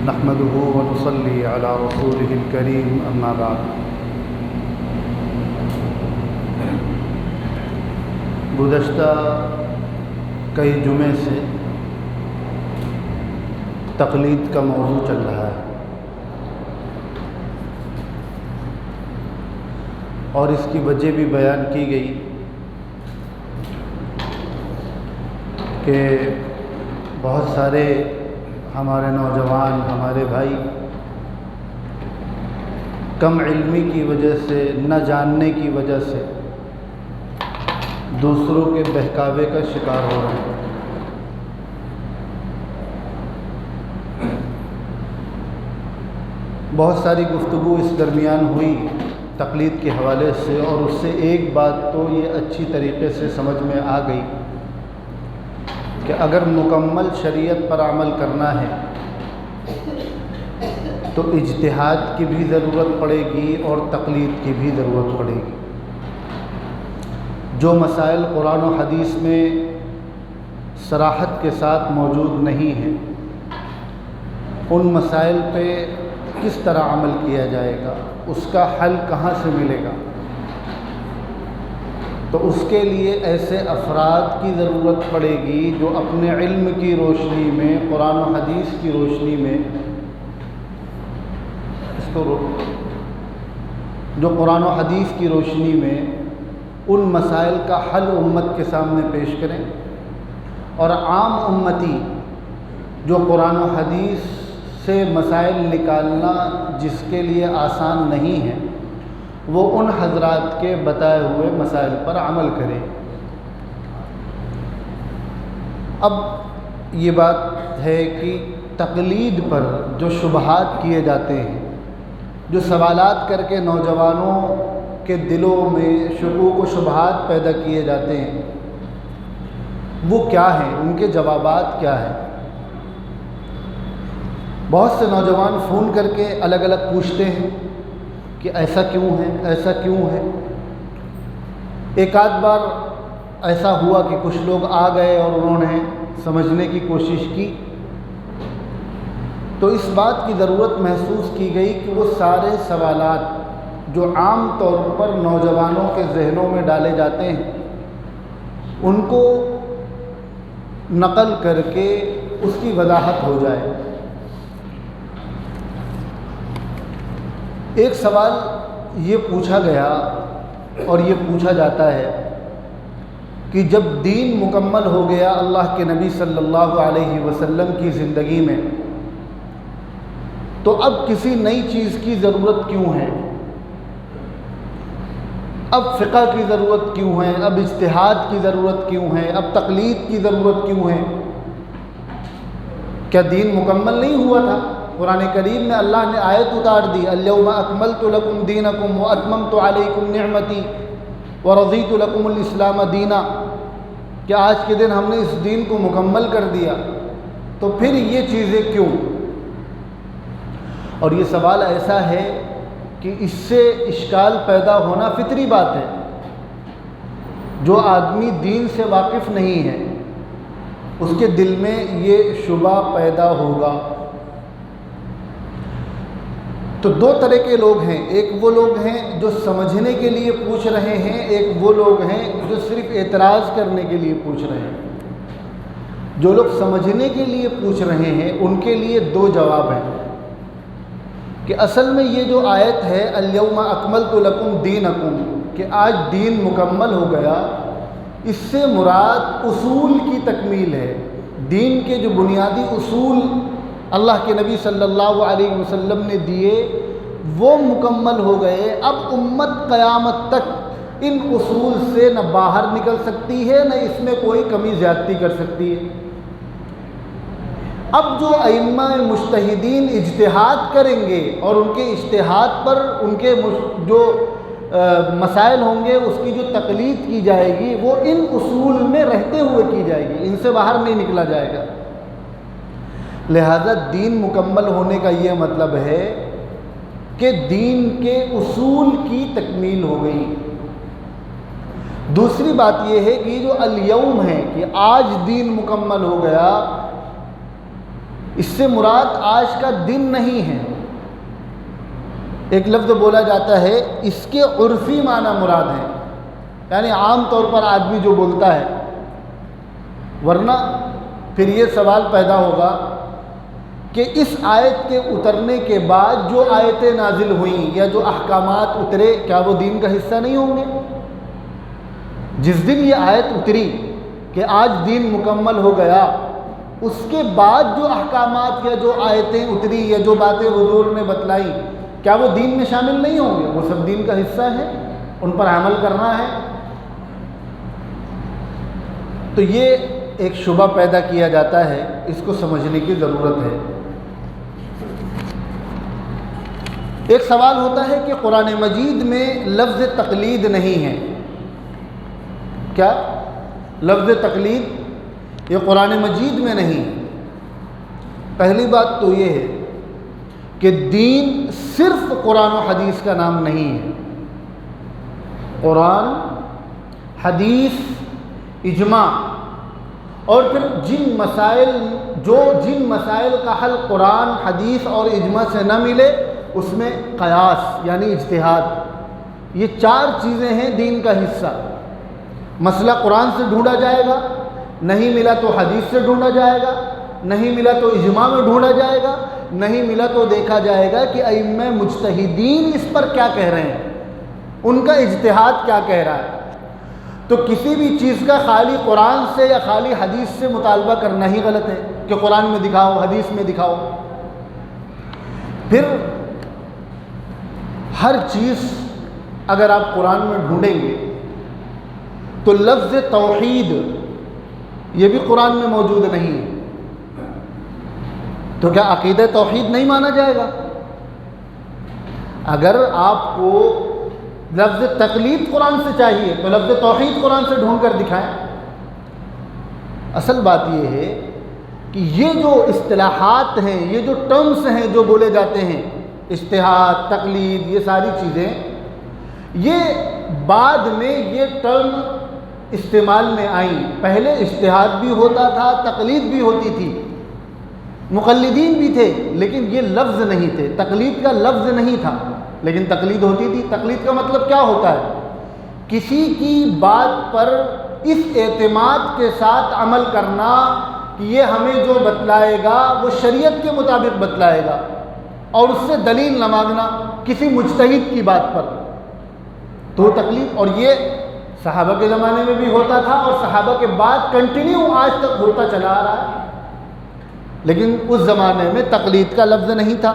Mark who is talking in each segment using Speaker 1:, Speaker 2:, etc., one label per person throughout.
Speaker 1: نحمده ونصلي على رسوله الكريم اما بعد۔ گزشتہ کئی جمعے سے تقلید کا موضوع چل رہا ہے اور اس کی وجہ بھی بیان کی گئی کہ بہت سارے ہمارے نوجوان، ہمارے بھائی کم علمی کی وجہ سے، نہ جاننے کی وجہ سے دوسروں کے بہکاوے کا شکار ہو رہے ہیں۔ بہت ساری گفتگو اس درمیان ہوئی تقلید کے حوالے سے، اور اس سے ایک بات تو یہ اچھی طریقے سے سمجھ میں آ گئی کہ اگر مکمل شریعت پر عمل کرنا ہے تو اجتہاد کی بھی ضرورت پڑے گی اور تقلید کی بھی ضرورت پڑے گی۔ جو مسائل قرآن و حدیث میں صراحت کے ساتھ موجود نہیں ہیں، ان مسائل پہ کس طرح عمل کیا جائے گا، اس کا حل کہاں سے ملے گا، تو اس کے لیے ایسے افراد کی ضرورت پڑے گی جو اپنے علم کی روشنی میں، قرآن و حدیث کی روشنی میں جو قرآن و حدیث کی روشنی میں ان مسائل کا حل امت کے سامنے پیش کریں، اور عام امتی جو قرآن و حدیث سے مسائل نکالنا جس کے لیے آسان نہیں ہے، وہ ان حضرات کے بتائے ہوئے مسائل پر عمل کرے۔ اب یہ بات ہے کہ تقلید پر جو شبہات کیے جاتے ہیں، جو سوالات کر کے نوجوانوں کے دلوں میں شکوک و شبہات پیدا کیے جاتے ہیں، وہ کیا ہیں، ان کے جوابات کیا ہیں۔ بہت سے نوجوان فون کر کے الگ الگ پوچھتے ہیں کہ ایسا کیوں ہے، ایسا کیوں ہے۔ ایک آدھ بار ایسا ہوا کہ کچھ لوگ آ گئے اور انہوں نے سمجھنے کی کوشش کی، تو اس بات کی ضرورت محسوس کی گئی کہ وہ سارے سوالات جو عام طور پر نوجوانوں کے ذہنوں میں ڈالے جاتے ہیں، ان کو نقل کر کے اس کی وضاحت ہو جائے۔ ایک سوال یہ پوچھا گیا اور یہ پوچھا جاتا ہے کہ جب دین مکمل ہو گیا اللہ کے نبی صلی اللہ علیہ وسلم کی زندگی میں، تو اب کسی نئی چیز کی ضرورت کیوں ہے؟ اب فقہ کی ضرورت کیوں ہے؟ اب اجتہاد کی ضرورت کیوں ہے؟ اب تقلید کی ضرورت کیوں ہے؟ کیا دین مکمل نہیں ہوا تھا؟ قرآن کریم میں اللہ نے آیت اتار دی، الیوم اکملت لکم دینکم واتممت علیکم نعمتی ورضیت لکم الاسلام دینا، کہ آج کے دن ہم نے اس دین کو مکمل کر دیا، تو پھر یہ چیزیں کیوں؟ اور یہ سوال ایسا ہے کہ اس سے اشکال پیدا ہونا فطری بات ہے۔ جو آدمی دین سے واقف نہیں ہے اس کے دل میں یہ شبہ پیدا ہوگا۔ تو دو طرح کے لوگ ہیں، ایک وہ لوگ ہیں جو سمجھنے کے لیے پوچھ رہے ہیں، ایک وہ لوگ ہیں جو صرف اعتراض کرنے کے لیے پوچھ رہے ہیں۔ جو لوگ سمجھنے کے لیے پوچھ رہے ہیں ان کے لیے دو جواب ہیں کہ اصل میں یہ جو آیت ہے الیوم اکملت لکم دینکم، کہ آج دین مکمل ہو گیا، اس سے مراد اصول کی تکمیل ہے۔ دین کے جو بنیادی اصول اللہ کے نبی صلی اللہ علیہ وسلم نے دیے وہ مکمل ہو گئے۔ اب امت قیامت تک ان اصول سے نہ باہر نکل سکتی ہے، نہ اس میں کوئی کمی زیادتی کر سکتی ہے۔ اب جو ائمہ مجتہدین اجتہاد کریں گے اور ان کے اجتہاد پر ان کے جو مسائل ہوں گے اس کی جو تقلید کی جائے گی وہ ان اصول میں رہتے ہوئے کی جائے گی، ان سے باہر نہیں نکلا جائے گا۔ لہذا دین مکمل ہونے کا یہ مطلب ہے کہ دین کے اصول کی تکمیل ہو گئی۔ دوسری بات یہ ہے کہ جو الیوم ہے کہ آج دین مکمل ہو گیا، اس سے مراد آج کا دن نہیں ہے. ایک لفظ بولا جاتا ہے اس کے عرفی معنی مراد ہے، یعنی عام طور پر آدمی جو بولتا ہے. ورنہ پھر یہ سوال پیدا ہوگا کہ اس آیت کے اترنے کے بعد جو آیتیں نازل ہوئیں یا جو احکامات اترے کیا وہ دین کا حصہ نہیں ہوں گے؟ جس دن یہ آیت اتری کہ آج دین مکمل ہو گیا، اس کے بعد جو احکامات یا جو آیتیں اتری یا جو باتیں حضور نے بتلائی کیا وہ دین میں شامل نہیں ہوں گے؟ وہ سب دین کا حصہ ہیں، ان پر عمل کرنا ہے. تو یہ ایک شبہ پیدا کیا جاتا ہے، اس کو سمجھنے کی ضرورت ہے. ایک سوال ہوتا ہے کہ قرآن مجید میں لفظ تقلید نہیں ہے. کیا لفظ تقلید یہ قرآن مجید میں نہیں؟ پہلی بات تو یہ ہے کہ دین صرف قرآن و حدیث کا نام نہیں ہے. قرآن، حدیث، اجماع، اور پھر جن مسائل کا حل قرآن، حدیث اور اجماع سے نہ ملے اس میں قیاس یعنی اجتہاد. یہ 4 چیزیں ہیں دین کا حصہ. مسئلہ قرآن سے ڈھونڈا جائے گا، نہیں ملا تو حدیث سے ڈھونڈا جائے گا، نہیں ملا تو اجماع میں ڈھونڈا جائے گا، نہیں ملا تو دیکھا جائے گا کہ ائمہ مجتہدین اس پر کیا کہہ رہے ہیں، ان کا اجتہاد کیا کہہ رہا ہے. تو کسی بھی چیز کا خالی قرآن سے یا خالی حدیث سے مطالبہ کرنا ہی غلط ہے کہ قرآن میں دکھاؤ، حدیث میں دکھاؤ. پھر ہر چیز اگر آپ قرآن میں ڈھونڈیں گے تو لفظ توحید یہ بھی قرآن میں موجود نہیں ہے. تو کیا عقیدہ توحید نہیں مانا جائے گا؟ اگر آپ کو لفظ تقلید قرآن سے چاہیے تو لفظ توحید قرآن سے ڈھونڈ کر دکھائیں. اصل بات یہ ہے کہ یہ جو اصطلاحات ہیں، یہ جو ٹرمز ہیں جو بولے جاتے ہیں، اجتہاد، تقلید، یہ ساری چیزیں، یہ بعد میں یہ ٹرم استعمال میں آئیں. پہلے اجتہاد بھی ہوتا تھا، تقلید بھی ہوتی تھی، مقلدین بھی تھے، لیکن یہ لفظ نہیں تھے. تقلید کا لفظ نہیں تھا لیکن تقلید ہوتی تھی. تقلید کا مطلب کیا ہوتا ہے؟ کسی کی بات پر اس اعتماد کے ساتھ عمل کرنا کہ یہ ہمیں جو بتلائے گا وہ شریعت کے مطابق بتلائے گا، اور اس سے دلیل نہ مانگنا کسی مجتہد کی بات پر، تو تقلید. اور یہ صحابہ کے زمانے میں بھی ہوتا تھا اور صحابہ کے بعد کنٹینیو آج تک ہوتا چلا آ رہا ہے. لیکن اس زمانے میں تقلید کا لفظ نہیں تھا.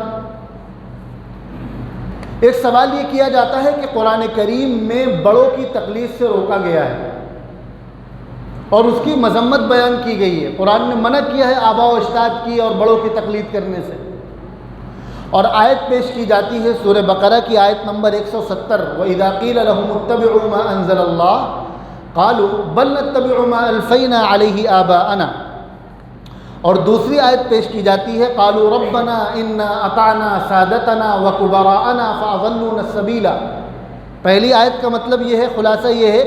Speaker 1: ایک سوال یہ کیا جاتا ہے کہ قرآن کریم میں بڑوں کی تقلید سے روکا گیا ہے اور اس کی مذمت بیان کی گئی ہے. قرآن نے منع کیا ہے آباء و اجداد کی اور بڑوں کی تقلید کرنے سے. اور آیت پیش کی جاتی ہے سورہ بقرہ کی آیت نمبر 170، وَإِذَا قِيلَ لَهُمُ اتَّبِعُوا مَا أَنزَلَ اللَّهُ قَالُوا بَلْ نَتَّبِعُ مَا أَلْفَيْنَا عَلَيْهِ آبَاءَنَا. اور دوسری آیت پیش کی جاتی ہے قَالُوا رَبَّنَا إِنَّا أَطَعْنَا سَادَتَنَا وَكُبَرَاءَنَا فَأَضَلُّونَا السَّبِيلَ. پہلی آیت کا مطلب یہ ہے، خلاصہ یہ ہے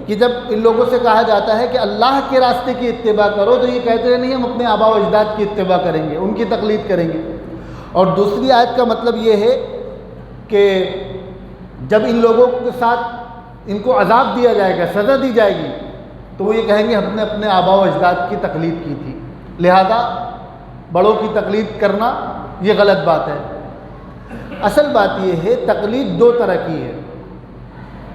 Speaker 1: کہ جب ان لوگوں سے کہا جاتا ہے کہ اللہ کے راستے کی اتباع کرو تو یہ کہتے ہیں نہیں ہم اپنے آباء و اجداد کی اتباع کریں گے، ان کی تقلید کریں گے. اور دوسری آیت کا مطلب یہ ہے کہ جب ان لوگوں کے ساتھ ان کو عذاب دیا جائے گا، سزا دی جائے گی، تو وہ یہ کہیں گے ہم نے اپنے آباء و اجداد کی تقلید کی تھی، لہذا بڑوں کی تقلید کرنا یہ غلط بات ہے. اصل بات یہ ہے تقلید 2 طرح کی ہے،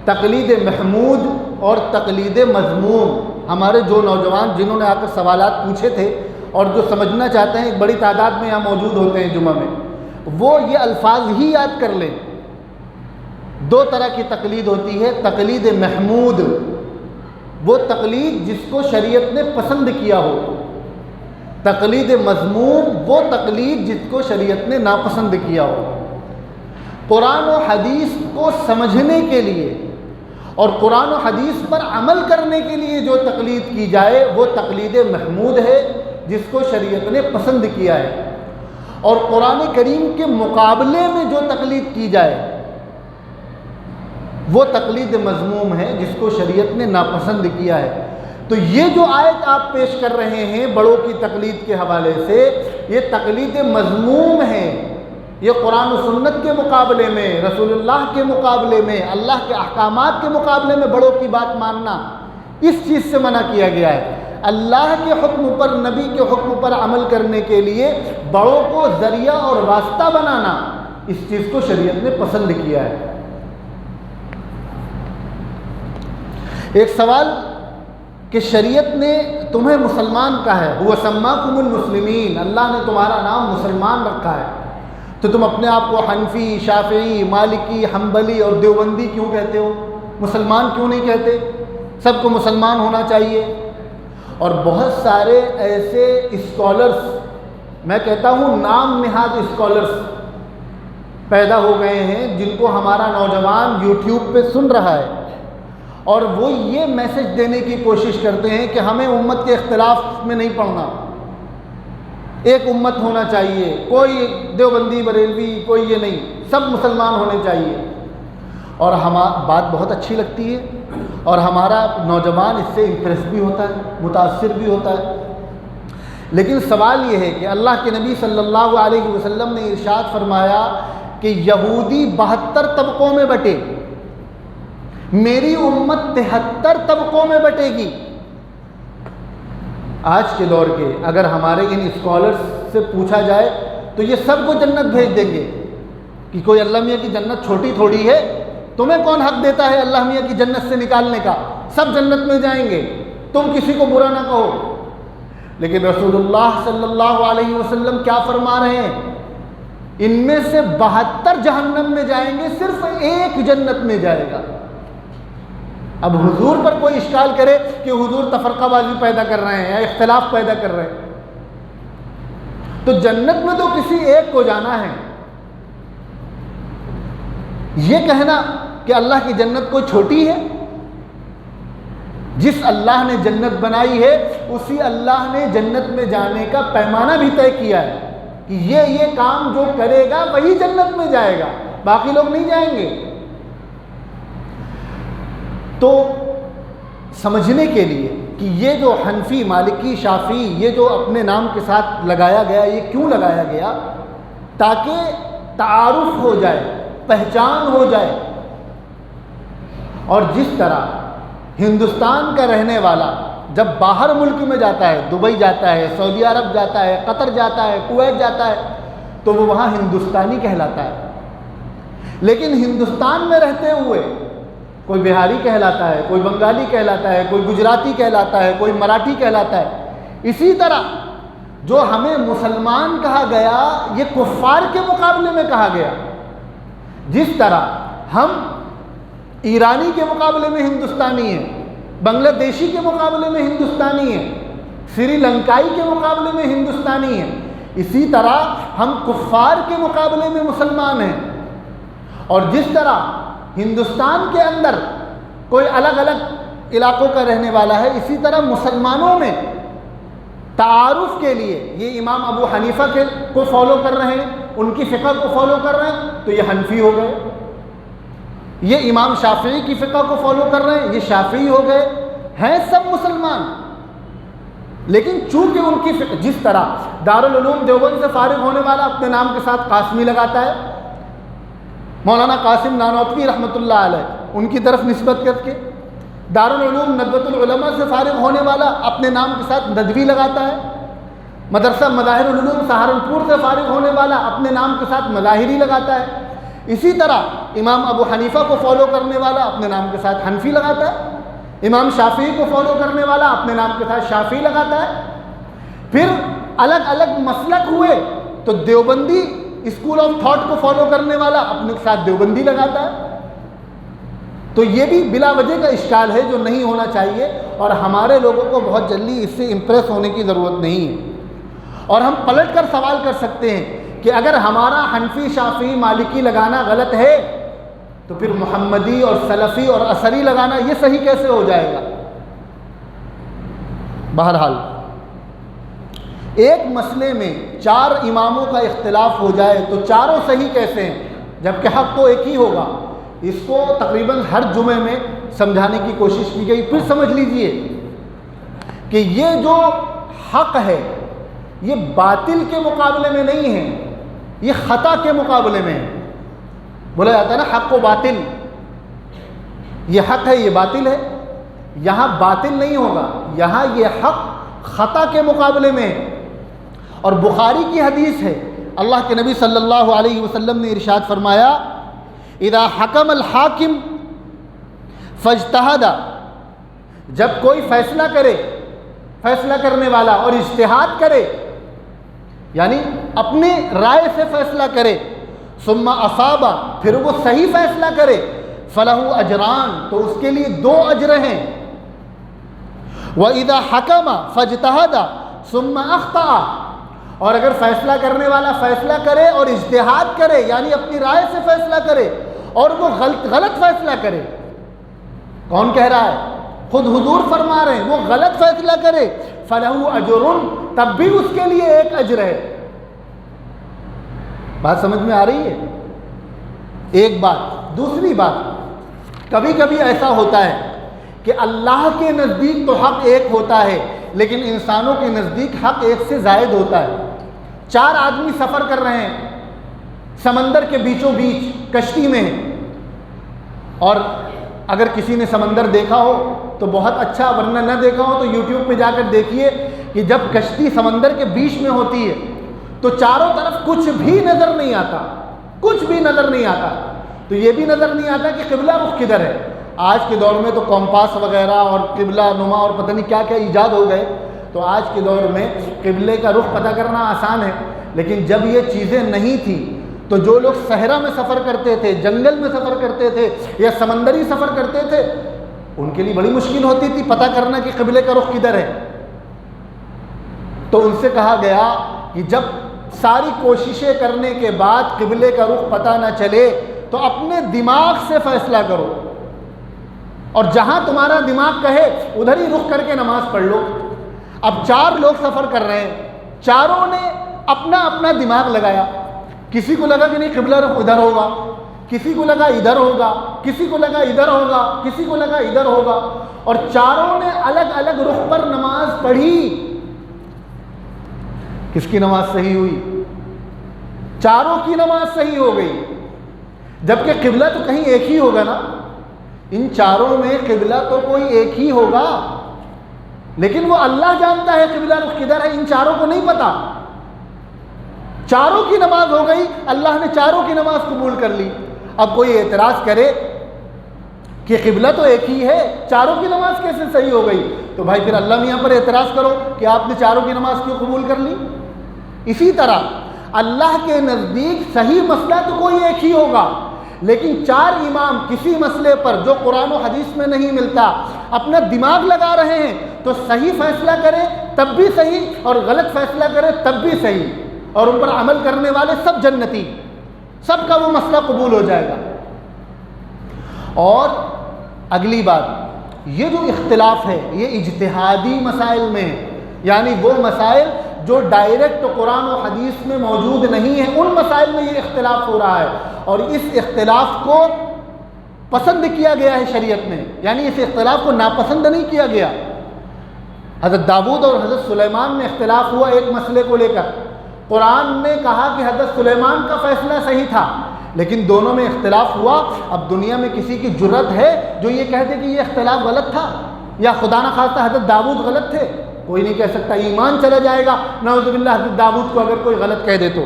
Speaker 1: تقلید محمود اور تقلید مذموم. ہمارے جو نوجوان جنہوں نے آ کر سوالات پوچھے تھے اور جو سمجھنا چاہتے ہیں، ایک بڑی تعداد میں یہاں موجود ہوتے ہیں جمعہ میں، وہ یہ الفاظ ہی یاد کر لیں. 2 طرح کی تقلید ہوتی ہے. تقلید محمود وہ تقلید جس کو شریعت نے پسند کیا ہو. تقلید مذموم وہ تقلید جس کو شریعت نے ناپسند کیا ہو. قرآن و حدیث کو سمجھنے کے لیے اور قرآن و حدیث پر عمل کرنے کے لیے جو تقلید کی جائے وہ تقلید محمود ہے جس کو شریعت نے پسند کیا ہے. اور قرآن کریم کے مقابلے میں جو تقلید کی جائے وہ تقلید مذموم ہے جس کو شریعت نے ناپسند کیا ہے. تو یہ جو آیت آپ پیش کر رہے ہیں بڑوں کی تقلید کے حوالے سے، یہ تقلید مذموم ہے، یہ قرآن و سنت کے مقابلے میں، رسول اللہ کے مقابلے میں، اللہ کے احکامات کے مقابلے میں بڑوں کی بات ماننا اس چیز سے منع کیا گیا ہے۔ اللہ کے حکم پر، نبی کے حکم پر عمل کرنے کے لیے بڑوں کو ذریعہ اور واسطہ بنانا، اس چیز کو شریعت نے پسند کیا ہے۔ ایک سوال کہ شریعت نے تمہیں مسلمان کہا ہے، هو سماکم المسلمین، اللہ نے تمہارا نام مسلمان رکھا ہے، تو تم اپنے آپ کو حنفی، شافعی، مالکی، حنبلی اور دیوبندی کیوں کہتے ہو؟ مسلمان کیوں نہیں کہتے؟ سب کو مسلمان ہونا چاہیے۔ اور بہت سارے ایسے اسکالرس، میں کہتا ہوں نام نہاد اسکالرس پیدا ہو گئے ہیں جن کو ہمارا نوجوان یوٹیوب پہ سن رہا ہے، اور وہ یہ میسج دینے کی کوشش کرتے ہیں کہ ہمیں امت کے اختلاف میں نہیں پڑنا، ایک امت ہونا چاہیے، کوئی دیوبندی بریلوی کوئی یہ نہیں، سب مسلمان ہونے چاہیے۔ اور بات بہت اچھی لگتی ہے، اور ہمارا نوجوان اس سے امپریس بھی ہوتا ہے، متاثر بھی ہوتا ہے۔ لیکن سوال یہ ہے کہ اللہ کے نبی صلی اللہ علیہ وسلم نے ارشاد فرمایا کہ یہودی 72 طبقوں میں بٹے، میری امت 73 طبقوں میں بٹے گی۔ آج کے دور کے اگر ہمارے ان اسکالرس سے پوچھا جائے تو یہ سب کو جنت بھیج دیں گے، کہ کوئی اللہ میاں کی جنت چھوٹی تھوڑی ہے، تمہیں کون حق دیتا ہے اللہ میاں کی جنت سے نکالنے کا؟ سب جنت میں جائیں گے، تم کسی کو برا نہ کہو۔ لیکن رسول اللہ صلی اللہ علیہ وسلم کیا فرما رہے ہیں؟ ان میں سے 72 جہنم میں جائیں گے، صرف ایک جنت میں جائے گا۔ اب حضور پر کوئی اشکال کرے کہ حضور تفرقہ بازی پیدا کر رہے ہیں یا اختلاف پیدا کر رہے ہیں، تو جنت میں تو کسی ایک کو جانا ہے۔ یہ کہنا کہ اللہ کی جنت کوئی چھوٹی ہے، جس اللہ نے جنت بنائی ہے اسی اللہ نے جنت میں جانے کا پیمانہ بھی طے کیا ہے کہ یہ کام جو کرے گا وہی جنت میں جائے گا، باقی لوگ نہیں جائیں گے۔ تو سمجھنے کے لیے کہ یہ جو حنفی، مالکی، شافعی یہ جو اپنے نام کے ساتھ لگایا گیا، یہ کیوں لگایا گیا؟ تاکہ تعارف ہو جائے، پہچان ہو جائے۔ اور جس طرح ہندوستان کا رہنے والا جب باہر ملک میں جاتا ہے، دبئی جاتا ہے، سعودی عرب جاتا ہے، قطر جاتا ہے، کویت جاتا ہے، تو وہ وہاں ہندوستانی کہلاتا ہے۔ لیکن ہندوستان میں رہتے ہوئے کوئی بہاری کہلاتا ہے، کوئی بنگالی کہلاتا ہے، کوئی گجراتی کہلاتا ہے، کوئی مراٹھی کہلاتا ہے۔ اسی طرح جو ہمیں مسلمان کہا گیا یہ کفار کے مقابلے میں کہا گیا۔ جس طرح ہم ایرانی کے مقابلے میں ہندوستانی ہیں، بنگلہ دیشی کے مقابلے میں ہندوستانی ہیں، سری لنکائی کے مقابلے میں ہندوستانی ہیں، اسی طرح ہم کفار کے مقابلے میں مسلمان ہیں۔ اور جس طرح ہندوستان کے اندر کوئی الگ الگ علاقوں کا رہنے والا ہے، اسی طرح مسلمانوں میں تعارف کے لیے یہ امام ابو حنیفہ کو فالو کر رہے ہیں، ان کی فقہ کو فالو کر رہے ہیں تو یہ حنفی ہو گئے، یہ امام شافعی کی فقہ کو فالو کر رہے ہیں یہ شافعی ہو گئے، ہیں سب مسلمان۔ لیکن چونکہ ان کی فقہ، جس طرح دارالعلوم دیوبند سے فارغ ہونے والا اپنے نام کے ساتھ قاسمی لگاتا ہے، مولانا قاسم نانوتوی رحمۃ اللہ علیہ ان کی طرف نسبت کر کے، دارالعلوم ندوۃ العلماء سے فارغ ہونے والا اپنے نام کے ساتھ ندوی لگاتا ہے، مدرسہ مظاہر العلوم سہارنپور سے فارغ ہونے والا اپنے نام کے ساتھ مظاہری لگاتا ہے۔ اسی طرح امام ابو حنیفہ کو فالو کرنے والا اپنے نام کے ساتھ حنفی لگاتا ہے، امام شافعی کو فالو کرنے والا اپنے نام کے ساتھ شافعی لگاتا ہے۔ پھر الگ الگ مسلک ہوئے تو دیوبندی اسکول آف تھاٹ کو فالو کرنے والا اپنے ساتھ دیوبندی لگاتا ہے۔ تو یہ بھی بلا وجہ کا اشکال ہے جو نہیں ہونا چاہیے، اور ہمارے لوگوں کو بہت جلدی اس سے امپریس ہونے کی ضرورت نہیں ہے۔ اور ہم پلٹ کر سوال کر سکتے ہیں کہ اگر ہمارا حنفی، شافعی، مالکی لگانا غلط ہے تو پھر محمدی اور سلفی اور اثری لگانا یہ صحیح کیسے ہو جائے گا؟ بہرحال ایک مسئلے میں 4 اماموں کا اختلاف ہو جائے تو چاروں صحیح کیسے ہیں جبکہ حق تو ایک ہی ہوگا؟ اس کو تقریباً ہر جمعے میں سمجھانے کی کوشش کی گئی۔ پھر سمجھ لیجئے کہ یہ جو حق ہے یہ باطل کے مقابلے میں نہیں ہے، یہ خطا کے مقابلے میں ہے۔ بولا جاتا ہے نا حق و باطل، یہ حق ہے یہ باطل ہے، یہاں باطل نہیں ہوگا، یہاں یہ حق خطا کے مقابلے میں ہے۔ اور بخاری کی حدیث ہے، اللہ کے نبی صلی اللہ علیہ وسلم نے ارشاد فرمایا اذا حکم الحاکم فاجتہد، جب کوئی فیصلہ کرے، فیصلہ کرنے والا اور اجتہاد کرے یعنی اپنی رائے سے فیصلہ کرے، ثم اصاب، پھر وہ صحیح فیصلہ کرے، فلہ اجران، تو اس کے لیے 2 اجر ہیں۔ وَإِذَا حَكَمَ فَاجْتَهَدَ ثُمَّ أَخْطَأَ، اور اگر فیصلہ کرنے والا فیصلہ کرے اور اجتہاد کرے یعنی اپنی رائے سے فیصلہ کرے اور وہ غلط فیصلہ کرے، کون کہہ رہا ہے؟ خود حضور فرما رہے ہیں، وہ غلط فیصلہ کرے، فَلَهُ أَجْرٌ، تب بھی اس کے لیے 1 اجر ہے۔ بات سمجھ میں آ رہی ہے؟ ایک بات۔ دوسری بات، کبھی کبھی ایسا ہوتا ہے کہ اللہ کے نزدیک تو حق ایک ہوتا ہے لیکن انسانوں کے نزدیک حق ایک سے زائد ہوتا ہے۔ 4 آدمی سفر کر رہے ہیں سمندر کے بیچوں بیچ کشتی میں، اور اگر کسی نے سمندر دیکھا ہو تو بہت اچھا، ورنہ نہ دیکھا ہو تو یوٹیوب پہ جا کر دیکھیے کہ جب کشتی سمندر کے بیچ میں ہوتی ہے تو چاروں طرف کچھ بھی نظر نہیں آتا، کچھ بھی نظر نہیں آتا۔ تو یہ بھی نظر نہیں آتا کہ قبلہ رخ کدھر ہے۔ آج کے دور میں تو کمپاس وغیرہ اور قبلہ نما اور پتہ نہیں کیا کیا ایجاد ہو گئے، تو آج کے دور میں قبلے کا رخ پتہ کرنا آسان ہے، لیکن جب یہ چیزیں نہیں تھیں تو جو لوگ صحرا میں سفر کرتے تھے، جنگل میں سفر کرتے تھے یا سمندری سفر کرتے تھے، ان کے لیے بڑی مشکل ہوتی تھی پتہ کرنا کہ قبلے کا رخ کدھر ہے۔ تو ان سے کہا گیا کہ جب ساری کوششیں کرنے کے بعد قبلے کا رخ پتہ نہ چلے تو اپنے دماغ سے فیصلہ کرو، اور جہاں تمہارا دماغ کہے ادھر ہی رخ کر کے نماز پڑھ لو۔ اب 4 لوگ سفر کر رہے ہیں، چاروں نے اپنا اپنا دماغ لگایا، کسی کو لگا کہ نہیں قبلہ رخ ادھر ہوگا، کسی کو لگا ادھر ہوگا، کسی کو لگا ادھر ہوگا، کسی کو لگا ادھر ہوگا، اور چاروں نے الگ الگ رخ پر نماز پڑھی۔ کس کی نماز صحیح ہوئی؟ چاروں کی نماز صحیح ہو گئی، جبکہ قبلہ تو کہیں ایک ہی ہوگا نا، ان چاروں میں قبلہ تو کوئی ایک ہی ہوگا، لیکن وہ اللہ جانتا ہے قبلہ رخ کدھر ہے، ان چاروں کو نہیں پتا۔ چاروں کی نماز ہو گئی، اللہ نے چاروں کی نماز قبول کر لی۔ اب کوئی اعتراض کرے کہ قبلہ تو ایک ہی ہے، چاروں کی نماز کیسے صحیح ہو گئی؟ تو بھائی پھر اللہ میاں پر اعتراض کرو کہ آپ نے چاروں کی نماز کیوں قبول کر لی؟ اسی طرح اللہ کے نزدیک صحیح مسئلہ تو کوئی ایک ہی ہوگا، لیکن 4 امام کسی مسئلے پر جو قرآن و حدیث میں نہیں ملتا اپنا دماغ لگا رہے ہیں، تو صحیح فیصلہ کرے تب بھی صحیح اور غلط فیصلہ کرے تب بھی صحیح، اور ان پر عمل کرنے والے سب جنتی، سب کا وہ مسئلہ قبول ہو جائے گا۔ اور اگلی بات، یہ جو اختلاف ہے یہ اجتہادی مسائل میں ہے، یعنی وہ مسائل جو ڈائریکٹ قرآن و حدیث میں موجود نہیں ہیں، ان مسائل میں یہ اختلاف ہو رہا ہے، اور اس اختلاف کو پسند کیا گیا ہے شریعت میں، یعنی اس اختلاف کو ناپسند نہیں کیا گیا۔ حضرت داؤد اور حضرت سلیمان میں اختلاف ہوا ایک مسئلے کو لے کر، قرآن نے کہا کہ حضرت سلیمان کا فیصلہ صحیح تھا، لیکن دونوں میں اختلاف ہوا۔ اب دنیا میں کسی کی جرت ہے جو یہ کہتے کہ یہ اختلاف غلط تھا یا خدا نہ خواستہ حضرت داؤد غلط تھے؟ کوئی نہیں کہہ سکتا، ایمان چلا جائے گا نعوذ باللہ حضرت داؤد کو اگر کوئی غلط کہہ دے تو۔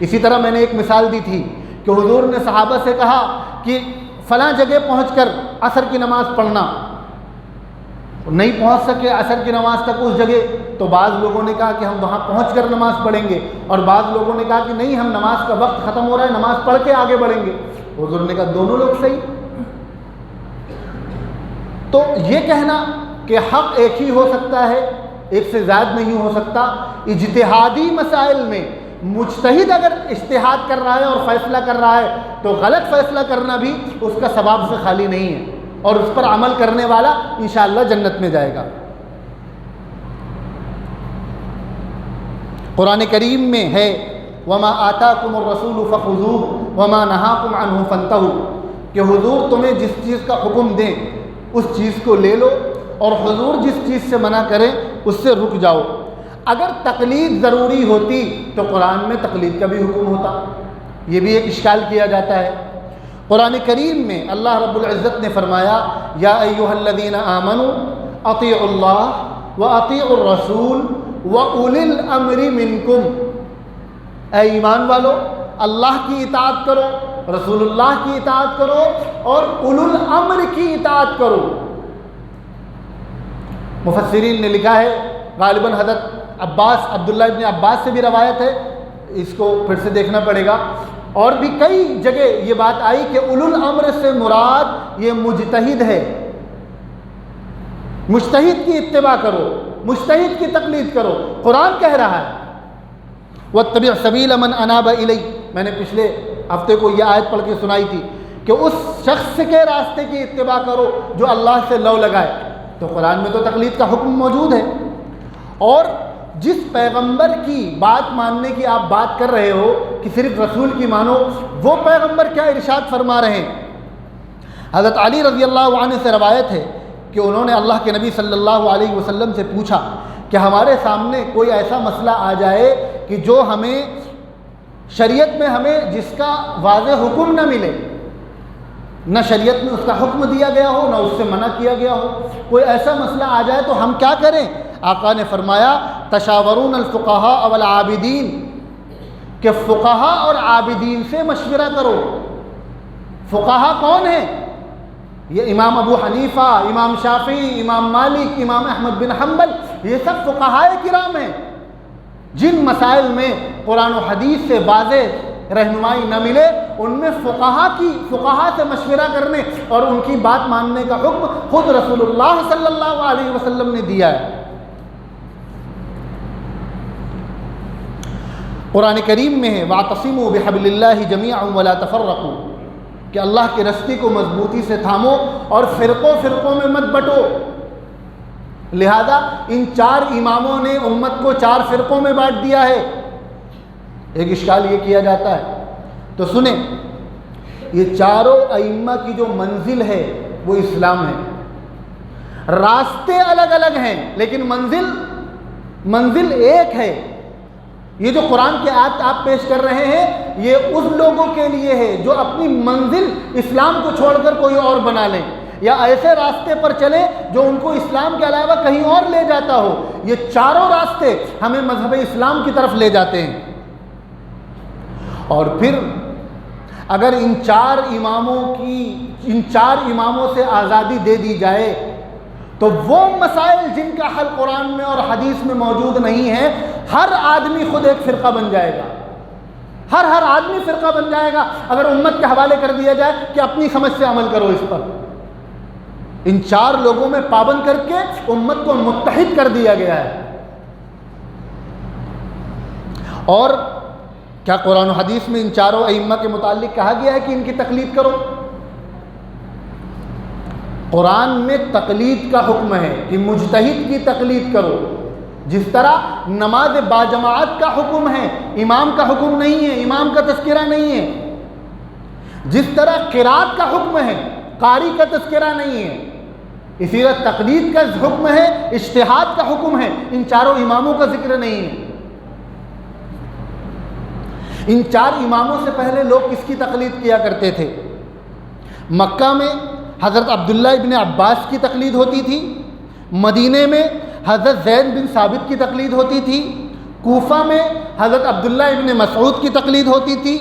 Speaker 1: اسی طرح میں نے ایک مثال دی تھی کہ حضور نے صحابہ سے کہا کہ فلاں جگہ پہنچ کر عصر کی نماز پڑھنا، نہیں پہنچ سکے عصر کی نماز تک اس جگہ، تو بعض لوگوں نے کہا کہ ہم وہاں پہنچ کر نماز پڑھیں گے، اور بعض لوگوں نے کہا کہ نہیں ہم نماز کا وقت ختم ہو رہا ہے نماز پڑھ کے آگے بڑھیں گے۔ حضور نے کہا دونوں لوگ صحیح۔ تو یہ کہنا کہ حق ایک ہی ہو سکتا ہے، ایک سے زائد نہیں ہو سکتا، اجتہادی مسائل میں مجتہد اگر اجتہاد کر رہا ہے اور فیصلہ کر رہا ہے تو غلط فیصلہ کرنا بھی اس کا ثواب سے خالی نہیں ہے، اور اس پر عمل کرنے والا انشاءاللہ جنت میں جائے گا۔ قرآن کریم میں ہے وَمَا آتَاكُمُ الرَّسُولُ فَخُذُوهُ وَمَا نَهَاكُمْ عَنْهُ فَانْتَهُوا، کہ حضور تمہیں جس چیز کا حکم دیں اس چیز کو لے لو، اور حضور جس چیز سے منع کریں اس سے رک جاؤ۔ اگر تقلید ضروری ہوتی تو قرآن میں تقلید کا بھی حکم ہوتا. یہ بھی ایک اشکال کیا جاتا ہے. قرآن کریم میں اللہ رب العزت نے فرمایا یا ایھا الذین آمنوا اطیعوا اللہ واطیعوا الرسول واولی الامر منکم. اے ایمان والو، اللہ کی اطاعت کرو، رسول اللہ کی اطاعت کرو اور اولو الامر کی اطاعت کرو. مفسرین نے لکھا ہے، غالباً حضرت عبداللہ ابن عباس سے بھی روایت ہے، اس کو پھر سے دیکھنا پڑے گا، اور بھی کئی جگہ یہ بات آئی کہ اولو الامر سے مراد یہ مجتہد ہے. مجتہد کی اتباع کرو، مجتہد کی تقلید کرو. قرآن کہہ رہا ہے واتبع سبیل من اناب الی. میں نے پچھلے ہفتے کو یہ آیت پڑھ کے سنائی تھی کہ اس شخص کے راستے کی اتباع کرو جو اللہ سے لو لگائے. تو قرآن میں تو تقلید کا حکم موجود ہے. اور جس پیغمبر کی بات ماننے کی آپ بات کر رہے ہو کہ صرف رسول کی مانو، وہ پیغمبر کیا ارشاد فرما رہے ہیں؟ حضرت علی رضی اللہ عنہ سے روایت ہے کہ انہوں نے اللہ کے نبی صلی اللہ علیہ وسلم سے پوچھا کہ ہمارے سامنے کوئی ایسا مسئلہ آ جائے کہ جو ہمیں شریعت میں ہمیں جس کا واضح حکم نہ ملے، نہ شریعت میں اس کا حکم دیا گیا ہو نہ اس سے منع کیا گیا ہو، کوئی ایسا مسئلہ آ جائے تو ہم کیا کریں؟ آقا نے فرمایا تشاورون الفقہاء والعابدین، کہ فقہا اور عابدین سے مشورہ کرو. فقہا کون ہیں؟ یہ امام ابو حنیفہ، امام شافعی، امام مالک، امام احمد بن حنبل، یہ سب فقہائے کرام ہیں. جن مسائل میں قرآن و حدیث سے واضح رہنمائی نہ ملے ان میں فقہا سے مشورہ کرنے اور ان کی بات ماننے کا حکم خود رسول اللہ صلی اللہ علیہ وسلم نے دیا ہے. قرآن کریم میں ہے وَاعْتَصِمُوا بِحَبْلِ اللَّهِ جَمِيعًا وَلَا تَفَرَّقُوا، کہ اللہ کی رسی کو مضبوطی سے تھامو اور فرقوں میں مت بٹو. لہذا ان 4 اماموں نے امت کو 4 فرقوں میں بانٹ دیا ہے. ایک اشکال یہ کیا جاتا ہے تو سنیں، یہ چاروں ائمہ کی جو منزل ہے وہ اسلام ہے. راستے الگ الگ ہیں لیکن منزل ایک ہے. یہ جو قرآن کے آیات آپ پیش کر رہے ہیں یہ اس لوگوں کے لیے ہے جو اپنی منزل اسلام کو چھوڑ کر کوئی اور بنا لیں یا ایسے راستے پر چلیں جو ان کو اسلام کے علاوہ کہیں اور لے جاتا ہو. یہ چاروں راستے ہمیں مذہب اسلام کی طرف لے جاتے ہیں. اور پھر اگر ان 4 اماموں سے آزادی دے دی جائے تو وہ مسائل جن کا حل قرآن میں اور حدیث میں موجود نہیں ہے، ہر آدمی خود ایک فرقہ بن جائے گا. ہر آدمی فرقہ بن جائے گا اگر امت کے حوالے کر دیا جائے کہ اپنی سمجھ سے عمل کرو اس پر. ان 4 لوگوں میں پابند کر کے امت کو متحد کر دیا گیا ہے. اور کیا قرآن و حدیث میں ان 4 ائمہ کے متعلق کہا گیا ہے کہ ان کی تقلید کرو؟ قرآن میں تقلید کا حکم ہے کہ مجتہد کی تقلید کرو. جس طرح نماز باجماعت کا حکم ہے، امام کا حکم نہیں ہے، امام کا تذکرہ نہیں ہے. جس طرح قرات کا حکم ہے، قاری کا تذکرہ نہیں ہے، اسی طرح تقلید کا حکم ہے، اجتہاد کا حکم ہے. ان 4 اماموں کا ذکر نہیں ہے. ان 4 اماموں سے پہلے لوگ کس کی تقلید کیا کرتے تھے؟ مکہ میں حضرت عبداللہ ابن عباس کی تقلید ہوتی تھی، مدینے میں حضرت زید بن ثابت کی تقلید ہوتی تھی، کوفہ میں حضرت عبداللہ ابن مسعود کی تقلید ہوتی تھی،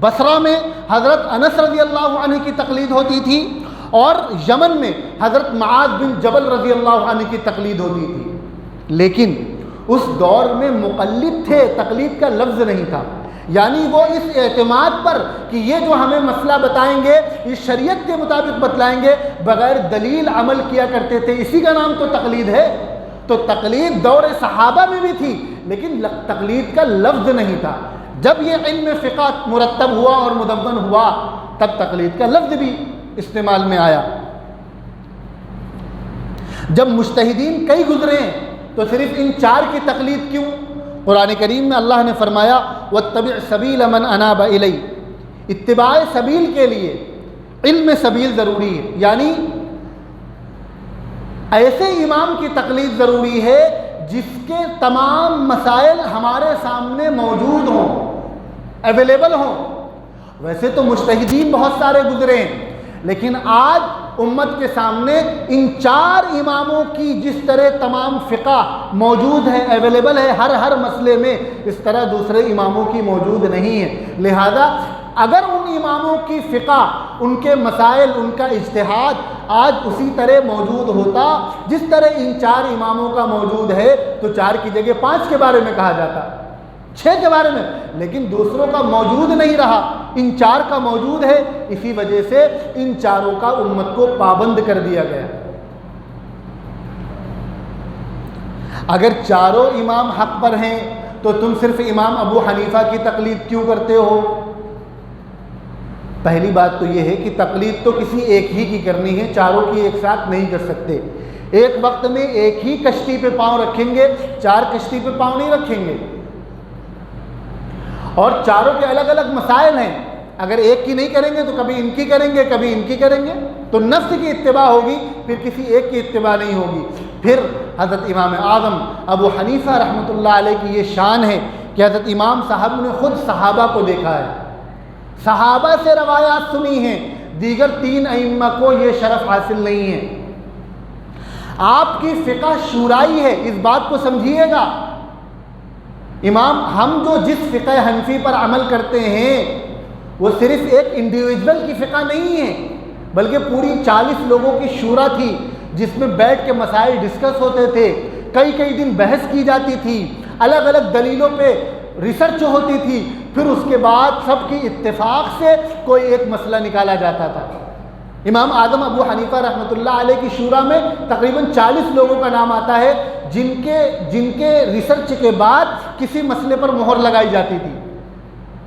Speaker 1: بصرہ میں حضرت انس رضی اللہ عنہ کی تقلید ہوتی تھی، اور یمن میں حضرت معاذ بن جبل رضی اللہ عنہ کی تقلید ہوتی تھی. لیکن اس دور میں مقلد تھے، تقلید کا لفظ نہیں تھا. یعنی وہ اس اعتماد پر کہ یہ جو ہمیں مسئلہ بتائیں گے اس شریعت کے مطابق بتلائیں گے، بغیر دلیل عمل کیا کرتے تھے. اسی کا نام تو تقلید ہے. تو تقلید دور صحابہ میں بھی تھی لیکن تقلید کا لفظ نہیں تھا. جب یہ علم فقہ مرتب ہوا اور مدون ہوا تب تقلید کا لفظ بھی استعمال میں آیا. جب مجتہدین کئی گزرے ہیں تو صرف ان 4 کی تقلید کیوں؟ قرآن کریم میں اللہ نے فرمایا واتبع سبیل من اناب الی. اتباع سبیل کے لیے علم سبیل ضروری ہے. یعنی ایسے امام کی تقلید ضروری ہے جس کے تمام مسائل ہمارے سامنے موجود ہوں، اویلیبل ہوں۔ ویسے تو مجتہدین بہت سارے گزرے ہیں، لیکن آج امت کے سامنے ان 4 اماموں کی جس طرح تمام فقہ موجود ہے، اویلیبل ہے ہر مسئلے میں، اس طرح دوسرے اماموں کی موجود نہیں ہے۔ لہذا اگر ان اماموں کی فقہ، ان کے مسائل، ان کا اجتہاد آج اسی طرح موجود ہوتا جس طرح ان 4 اماموں کا موجود ہے، تو 4 کی جگہ 5 کے بارے میں کہا جاتا، 6 کے بارے میں، لیکن دوسروں کا موجود نہیں رہا، ان 4 کا موجود ہے۔ اسی وجہ سے ان 4 کا امت کو پابند کر دیا گیا۔ اگر 4 امام حق پر ہیں تو تم صرف امام ابو حنیفہ کی تقلید کیوں کرتے ہو؟ پہلی بات تو یہ ہے کہ تقلید تو کسی ایک ہی کی کرنی ہے، 4 کی ایک ساتھ نہیں کر سکتے۔ ایک وقت میں ایک ہی کشتی پہ پاؤں رکھیں گے، 4 کشتی پہ پاؤں نہیں رکھیں گے، اور 4 کے الگ الگ مسائل ہیں۔ اگر ایک کی نہیں کریں گے تو کبھی ان کی کریں گے، کبھی ان کی کریں گے، تو نفس کی اتباع ہوگی، پھر کسی ایک کی اتباع نہیں ہوگی۔ پھر حضرت امام اعظم ابو حنیفہ رحمۃ اللہ علیہ کی یہ شان ہے کہ حضرت امام صاحب نے خود صحابہ کو دیکھا ہے، صحابہ سے روایات سنی ہیں، دیگر 3 ائمہ کو یہ شرف حاصل نہیں ہے۔ آپ کی فقہ شورائی ہے، اس بات کو سمجھیے گا۔ ہم جو جس فقہ حنفی پر عمل کرتے ہیں وہ صرف ایک انڈیویجول کی فقہ نہیں ہے، بلکہ پوری 40 لوگوں کی شورا تھی، جس میں بیٹھ کے مسائل ڈسکس ہوتے تھے، کئی دن بحث کی جاتی تھی، الگ الگ دلیلوں پہ ریسرچ ہوتی تھی، پھر اس کے بعد سب کی اتفاق سے کوئی ایک مسئلہ نکالا جاتا تھا۔ امام اعظم ابو حنیفہ رحمۃ اللہ علیہ کی شورا میں تقریباً 40 لوگوں کا نام آتا ہے جن کے ریسرچ کے بعد کسی مسئلے پر مہر لگائی جاتی تھی۔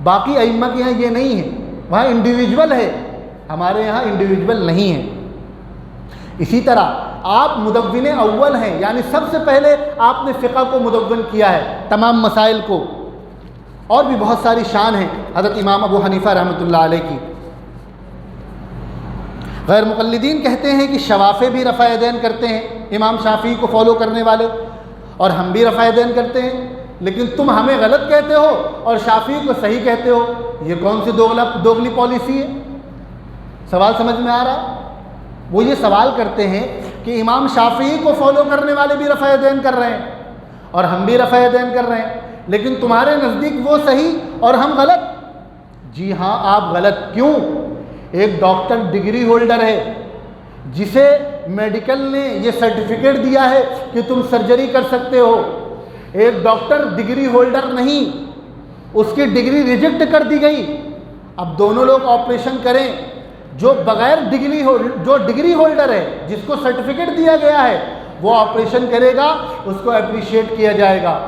Speaker 1: باقی ائمہ کے یہاں یہ نہیں ہے، وہاں انڈیویجول ہے، ہمارے یہاں انڈیویجول نہیں ہے۔ اسی طرح آپ مدون اول ہیں، یعنی سب سے پہلے آپ نے فقہ کو مدون کیا ہے، تمام مسائل کو۔ اور بھی بہت ساری شان ہیں حضرت امام ابو حنیفہ رحمۃ اللہ علیہ کی۔ غیر مقلدین کہتے ہیں کہ شوافع بھی رفع یدین کرتے ہیں، امام شافعی کو فالو کرنے والے، اور ہم بھی رفع یدین کرتے ہیں، لیکن تم ہمیں غلط کہتے ہو اور شافعی کو صحیح کہتے ہو، یہ کون سی دوگلی پالیسی ہے؟ سوال سمجھ میں آ رہا ہے؟ وہ یہ سوال کرتے ہیں کہ امام شافعی کو فالو کرنے والے بھی رفع یدین کر رہے ہیں اور ہم بھی رفع یدین کر رہے ہیں، لیکن تمہارے نزدیک وہ صحیح اور ہم غلط۔ جی ہاں، آپ غلط۔ کیوں؟ ایک ڈاکٹر ڈگری ہولڈر ہے، جسے میڈیکل نے یہ سرٹیفکیٹ دیا ہے کہ تم سرجری کر سکتے ہو۔ ایک ڈاکٹر ڈگری ہولڈر نہیں، اس کی ڈگری ریجیکٹ کر دی گئی۔ اب دونوں لوگ آپریشن کریں، جو ڈگری ہولڈر ہے، جس کو سرٹیفکیٹ دیا گیا ہے، وہ آپریشن کرے گا، اس کو اپریشیٹ کیا جائے گا،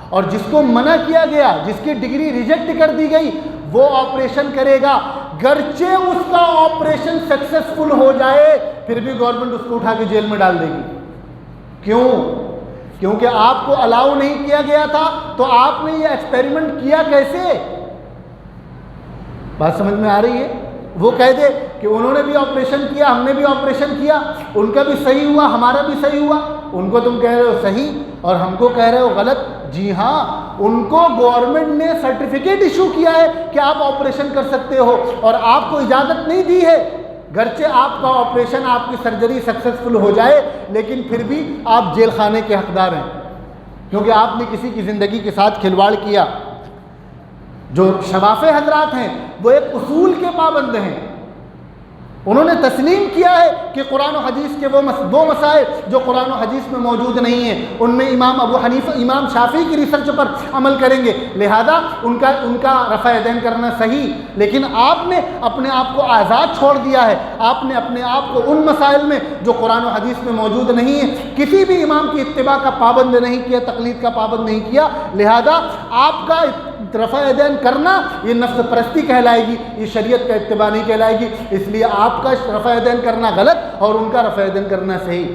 Speaker 1: اور جس کو منع کیا گیا، جس کی ڈگری ریجیکٹ کر دی گئی، وہ آپریشن کرے گا، گرچہ اس کا آپریشن سکسیسفل ہو جائے پھر بھی گورنمنٹ اس کو اٹھا کے جیل میں ڈال دے گی۔ کیوں؟ کیونکہ آپ کو الاؤ نہیں کیا گیا تھا، تو آپ نے یہ ایکسپیریمنٹ کیا کیسے؟ بات سمجھ میں آ رہی ہے؟ وہ کہہ دے کہ انہوں نے بھی آپریشن کیا، ہم نے بھی آپریشن کیا، ان کا بھی صحیح ہوا، ہمارا بھی صحیح ہوا، ان کو تم کہہ رہے ہو صحیح اور ہم کو کہہ رہے ہو غلط۔ جی ہاں، ان کو گورنمنٹ نے سرٹیفکیٹ ایشو کیا ہے کہ آپ آپریشن کر سکتے ہو، اور آپ کو اجازت نہیں دی ہے، گرچہ آپ کا آپریشن، آپ کی سرجری سکسیسفل ہو جائے، لیکن پھر بھی آپ جیل خانے کے حقدار ہیں، کیونکہ آپ نے کسی کی زندگی کے ساتھ کھلواڑ کیا۔ جو شوافع حضرات ہیں وہ ایک اصول کے پابند ہیں، انہوں نے تسلیم کیا ہے کہ قرآن و حدیث کے وہ مسائل جو قرآن و حدیث میں موجود نہیں ہیں، ان میں امام ابو حنیفہ، امام شافعی کی ریسرچ پر عمل کریں گے، لہذا ان کا رفع یدین کرنا صحیح۔ لیکن آپ نے اپنے آپ کو آزاد چھوڑ دیا ہے، آپ نے اپنے آپ کو ان مسائل میں جو قرآن و حدیث میں موجود نہیں ہیں، کسی بھی امام کی اتباع کا پابند نہیں کیا، تقلید کا پابند نہیں کیا، لہذا آپ کا رفع یدین کرنا یہ نفس پرستی کہلائے گی، یہ شریعت کا اتباع نہیں کہلائے گی، اس لیے آپ کا رفع یدین کرنا غلط اور ان کا رفع یدین کرنا صحیح۔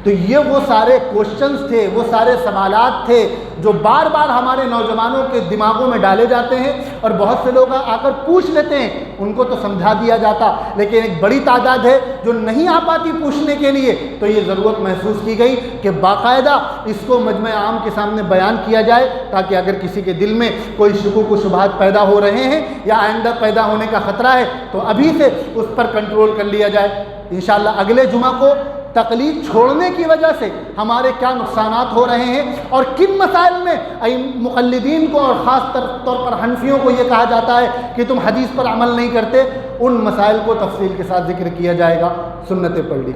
Speaker 1: تو یہ وہ سارے کوشچنز تھے، وہ سارے سوالات تھے جو بار بار ہمارے نوجوانوں کے دماغوں میں ڈالے جاتے ہیں، اور بہت سے لوگ آ کر پوچھ لیتے ہیں، ان کو تو سمجھا دیا جاتا، لیکن ایک بڑی تعداد ہے جو نہیں آ پاتی پوچھنے کے لیے، تو یہ ضرورت محسوس کی گئی کہ باقاعدہ اس کو مجمع عام کے سامنے بیان کیا جائے، تاکہ اگر کسی کے دل میں کوئی شکوک و شبہات پیدا ہو رہے ہیں یا آئندہ پیدا ہونے کا خطرہ ہے تو ابھی سے اس پر کنٹرول کر لیا جائے۔ انشاءاللہ اگلے جمعہ کو تقلید چھوڑنے کی وجہ سے ہمارے کیا نقصانات ہو رہے ہیں، اور کن مسائل میں مقلدین کو اور خاص طور پر حنفیوں کو یہ کہا جاتا ہے کہ تم حدیث پر عمل نہیں کرتے، ان مسائل کو تفصیل کے ساتھ ذکر کیا جائے گا۔ سنتیں پڑھ لی۔